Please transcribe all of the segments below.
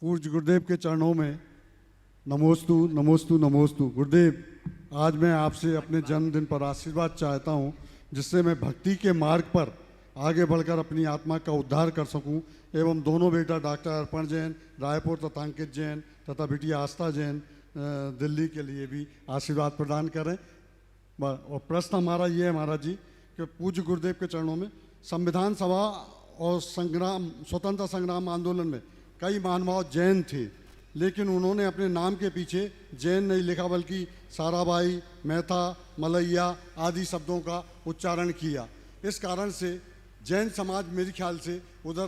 पूज्य गुरुदेव के चरणों में नमोस्तु नमोस्तु नमोस्तु। गुरुदेव, आज मैं आपसे अपने जन्मदिन पर आशीर्वाद चाहता हूँ, जिससे मैं भक्ति के मार्ग पर आगे बढ़कर अपनी आत्मा का उद्धार कर सकूं, एवं दोनों बेटा डॉक्टर अर्पण जैन रायपुर तथा अंकित जैन तथा बिटिया आस्था जैन दिल्ली के लिए भी आशीर्वाद प्रदान करें। और प्रश्न हमारा ये है महाराज जी कि पूज्य गुरुदेव के चरणों में संविधान सभा और स्वतंत्रता संग्राम आंदोलन में कई महानुभाव जैन थे, लेकिन उन्होंने अपने नाम के पीछे जैन नहीं लिखा, बल्कि साराबाई, मेहता, मलैया आदि शब्दों का उच्चारण किया। इस कारण से जैन समाज मेरे ख्याल से उधर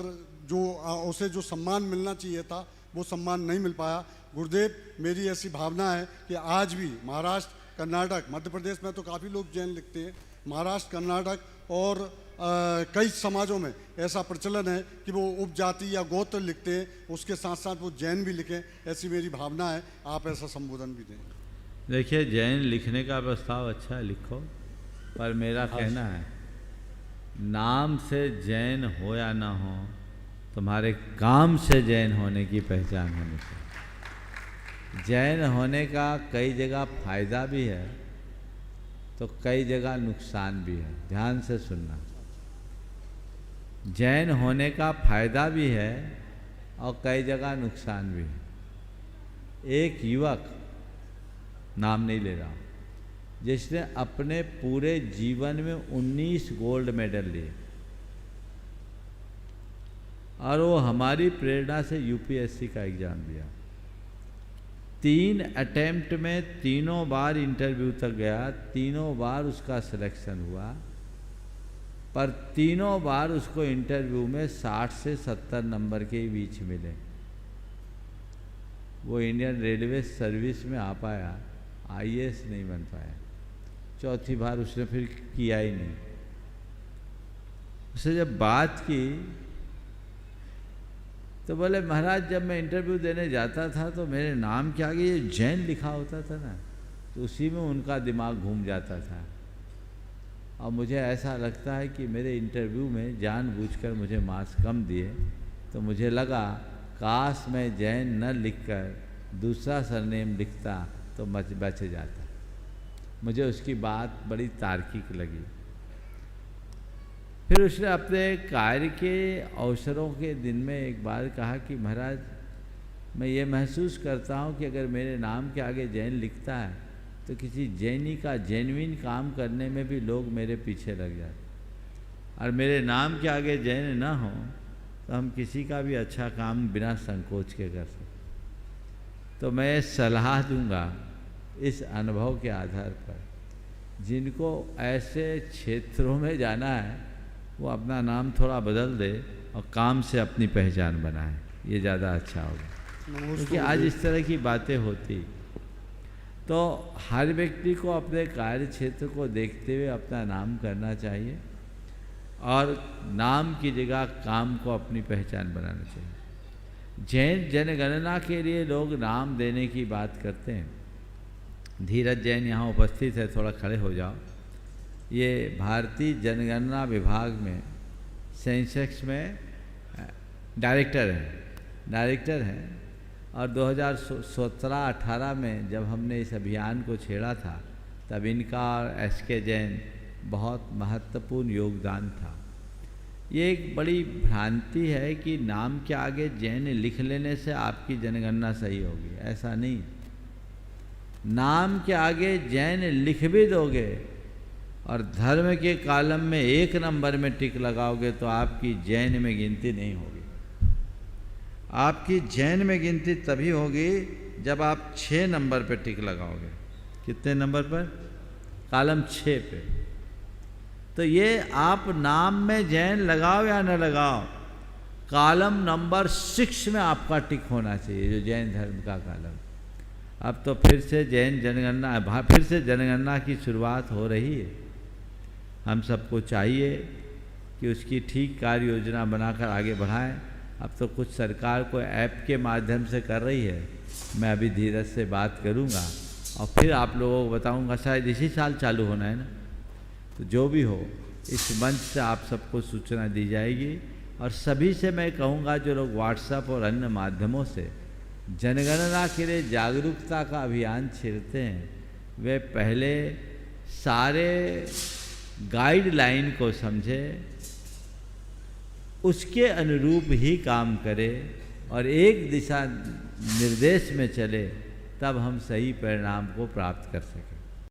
उसे जो सम्मान मिलना चाहिए था वो सम्मान नहीं मिल पाया। गुरुदेव, मेरी ऐसी भावना है कि आज भी महाराष्ट्र, कर्नाटक, मध्य प्रदेश में तो काफ़ी लोग जैन लिखते हैं, महाराष्ट्र, कर्नाटक और कई समाजों में ऐसा प्रचलन है कि वो उपजाति या गोत्र लिखते हैं, उसके साथ साथ वो जैन भी लिखें, ऐसी मेरी भावना है। आप ऐसा संबोधन भी दें। देखिए, जैन लिखने का प्रस्ताव अच्छा है, लिखो, पर मेरा कहना है नाम से जैन हो या ना हो, तुम्हारे काम से जैन होने की पहचान होनी चाहिए। जैन होने का कई जगह फायदा भी है तो कई जगह नुकसान भी है। ध्यान से सुनना, जैन होने का फायदा भी है और कई जगह नुकसान भी है। एक युवक, नाम नहीं ले रहा, जिसने अपने पूरे जीवन में 19 गोल्ड मेडल लिए और वो हमारी प्रेरणा से यूपीएससी का एग्ज़ाम दिया। 3 अटेम्प्ट में तीनों बार इंटरव्यू तक गया, तीनों बार उसका सिलेक्शन हुआ, पर तीनों बार उसको इंटरव्यू में 60 से 70 नंबर के बीच मिले। वो इंडियन रेलवे सर्विस में आ पाया, आईएएस नहीं बन पाया। चौथी बार उसने फिर किया ही नहीं। उससे जब बात की तो बोले, महाराज, जब मैं इंटरव्यू देने जाता था तो मेरे नाम के आगे ये जैन लिखा होता था ना, तो उसी में उनका दिमाग घूम जाता था। और मुझे ऐसा लगता है कि मेरे इंटरव्यू में जानबूझकर मुझे मार्क्स कम दिए, तो मुझे लगा काश मैं जैन न लिखकर दूसरा सरनेम लिखता तो बच जाता। मुझे उसकी बात बड़ी तार्किक लगी। फिर उसने अपने कार्य के अवसरों के दिन में एक बार कहा कि महाराज, मैं ये महसूस करता हूँ कि अगर मेरे नाम के आगे जैन लिखता है तो किसी जैनी का जेन्युइन काम करने में भी लोग मेरे पीछे लग जाते, और मेरे नाम के आगे जैन ना हो तो हम किसी का भी अच्छा काम बिना संकोच के कर सकते। तो मैं सलाह दूंगा इस अनुभव के आधार पर, जिनको ऐसे क्षेत्रों में जाना है वो अपना नाम थोड़ा बदल दे और काम से अपनी पहचान बनाए, ये ज़्यादा अच्छा होगा। क्योंकि आज इस तरह की बातें होती, तो हर व्यक्ति को अपने कार्य क्षेत्र को देखते हुए अपना नाम करना चाहिए और नाम की जगह काम को अपनी पहचान बनाना चाहिए। जैन जनगणना के लिए लोग नाम देने की बात करते हैं। धीरज जैन यहाँ उपस्थित है, थोड़ा खड़े हो जाओ। ये भारतीय जनगणना विभाग में सेंसेक्स में डायरेक्टर हैं और 2017-18 में जब हमने इस अभियान को छेड़ा था तब इनका और एसके जैन बहुत महत्वपूर्ण योगदान था। ये एक बड़ी भ्रांति है कि नाम के आगे जैन लिख लेने से आपकी जनगणना सही होगी, ऐसा नहीं। नाम के आगे जैन लिख भी दोगे और धर्म के कॉलम में 1 नंबर में टिक लगाओगे तो आपकी जैन में गिनती नहीं होगी। आपकी जैन में गिनती तभी होगी जब आप 6 नंबर पे टिक लगाओगे। कितने नंबर पर? कॉलम 6 पे। तो ये आप नाम में जैन लगाओ या न लगाओ, कॉलम नंबर 6 में आपका टिक होना चाहिए, जो जैन धर्म का कॉलम। अब तो फिर से जनगणना की शुरुआत हो रही है। हम सबको चाहिए कि उसकी ठीक कार्य योजना बनाकर आगे बढ़ाएं। अब तो कुछ सरकार को ऐप के माध्यम से कर रही है, मैं अभी धीरज से बात करूंगा और फिर आप लोगों को बताऊंगा। शायद इसी साल चालू होना है ना, तो जो भी हो इस मंच से आप सबको सूचना दी जाएगी। और सभी से मैं कहूँगा जो लोग व्हाट्सएप और अन्य माध्यमों से जनगणना के लिए जागरूकता का अभियान छेड़ते हैं, वे पहले सारे गाइडलाइन को समझे, उसके अनुरूप ही काम करे और एक दिशा निर्देश में चले, तब हम सही परिणाम को प्राप्त कर सकें।